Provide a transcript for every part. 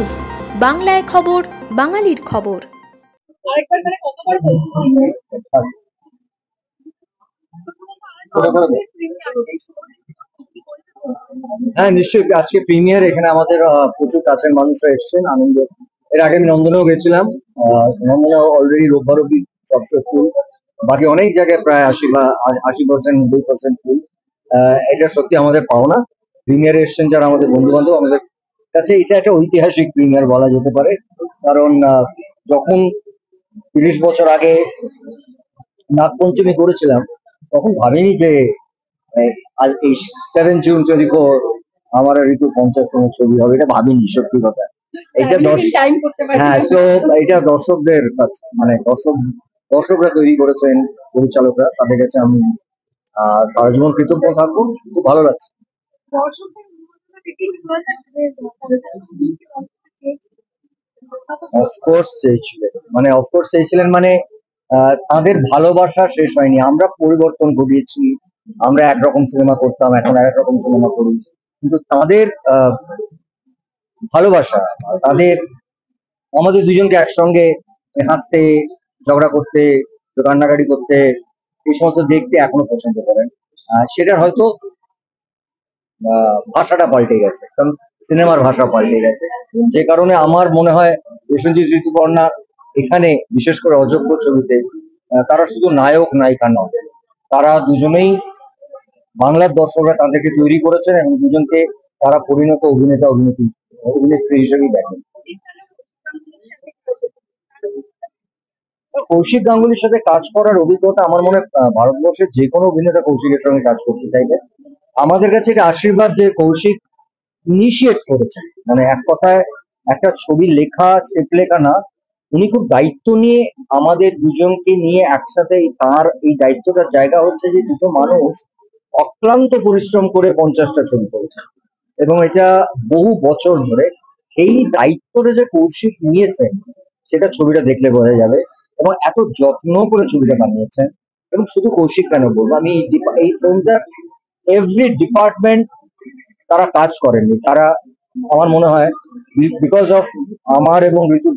News, বাংলায় খবর, বাঙালির খবর। হ্যাঁ, নিশ্চয়ই। আজকে প্রিমিয়ার, এখানে আমাদের প্রচুর কাছের মানুষরা এসছেন আনন্দ। এর আগে আমি নন্দনেও গেছিলাম। নন্দনে অলরেডি রোববার অব্দি সবসময় ফুল, বাকি অনেক জায়গায় প্রায় 80% 90% ফুল। এটা সত্যি আমাদের পাওনা। প্রিমিয়ারে এসছেন যারা আমাদের বন্ধু বান্ধব, আমাদের কাছে এটা একটা ঐতিহাসিক প্রিমিয়ার বলা যেতে পারে। কারণ যখন 30 বছর আগে নাগপঞ্চমী করেছিলাম, তখন ভাবিনি যে আজ এই 7 জুন 24 আমার আর ঋতুর 50তম ছবি হবে, এটা ভাবিনি সত্যি কথা। এটা হ্যাঁ, তো এটা দর্শকদের কাছে, মানে দর্শকরা তৈরি করেছেন, পরিচালকরা, তাদের কাছে আমি সারা জীবন কৃতজ্ঞ থাকবো। খুব ভালো লাগছে। অফকোর্স চেয়েছিলেন, মানে তাদের ভালোবাসা শেষ হয়নি। আমরা পরিবর্তন ঘটিয়েছি। আমরা একরকম সিনেমা করতাম, এখন আরেক রকম সিনেমা করি, কিন্তু তাদের ভালোবাসা, তাদের আমাদের দুজনকে একসঙ্গে হাসতে, ঝগড়া করতে, কান্নাকাটি করতে, এই সমস্ত দেখতে এখনো পছন্দ করেন। সেটা হয়তো ভাষাটা পাল্টে গেছে, কারণ সিনেমার ভাষা পাল্টে গেছে। যে কারণে আমার মনে হয় প্রসেনজিৎ, ঋতুপর্ণা এখানে, বিশেষ করে অযোগ্য ছবিতে, তারা শুধু নায়ক নায়িকা নয়, তারা দুজনেই বাংলার দর্শকরা তাদেরকে তৈরি করেছেন এবং দুজনকে তারা পরিণত অভিনেত্রী হিসেবেই দেখেন। কৌশিক গাঙ্গুলির সাথে কাজ করার অভিজ্ঞতা, আমার মনে হয় ভারতবর্ষের যে কোনো অভিনেতা কৌশিকের সঙ্গে কাজ করতে চাইবে। আমাদের কাছে এটা আশীর্বাদ যে কৌশিক ইনিশিয়েট করেছেন, মানে এক কথায় একটা ছবি লেখা, স্ক্রিপ্ট লেখা না, উনি খুব দায়িত্ব নিয়ে আমাদের দুজনকে নিয়ে একসাথে, তার এই দায়িত্বটার জায়গা হচ্ছে যে দুটো মানুষ অক্লান্ত পরিশ্রম করে 50টা ছবি করেছে এবং এটা বহু বছর ধরে। এই দায়িত্বটা যে কৌশিক নিয়েছেন সেটা ছবিটা দেখলে বোঝা যাবে, এবং এত যত্ন করে ছবিটা বানিয়েছেন। এবং শুধু কৌশিক কেন বলবো, আমি এই ফিল্মটা এভরি ডিপার্টমেন্ট তারা কাজ করেননি, তারা আমার মনে হয় বিকজ অফ আমার এবং ঋতু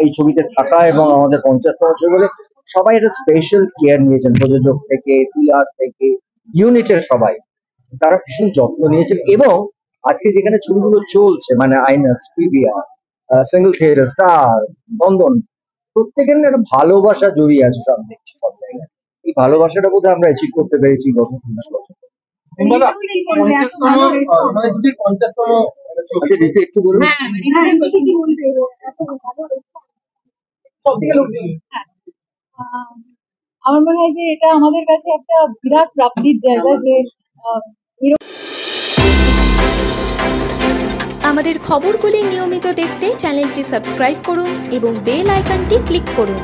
এই ছবিতে থাকা এবং আমাদের 50তম ছবি বলে সবাই একটা স্পেশাল কেয়ার নিয়েছেন, প্রযোজক থেকে, পিআর থেকে, ইউনিটের সবাই, তারা ভীষণ যত্ন নিয়েছেন। এবং আজকে যেখানে ছবিগুলো চলছে, মানে INOX, PVR, single theatre, star, Nandan, প্রত্যেকের একটা ভালোবাসা জড়িয়ে আছে সব দেখছি, সব জায়গায়। এই ভালোবাসাটা বোধহয় আমরা অ্যাচিভ করতে পেরেছি গত 30 বছর। আচ্ছা, ঋতু একটু বলুন। আমার মনে হয় যে এটা আমাদের কাছে একটা বিরাট প্রাপ্তির জায়গা যে আমাদের খবরগুলি নিয়মিত দেখতে চ্যানেলটি সাবস্ক্রাইব করুন এবং বেল আইকনটি ক্লিক করুন।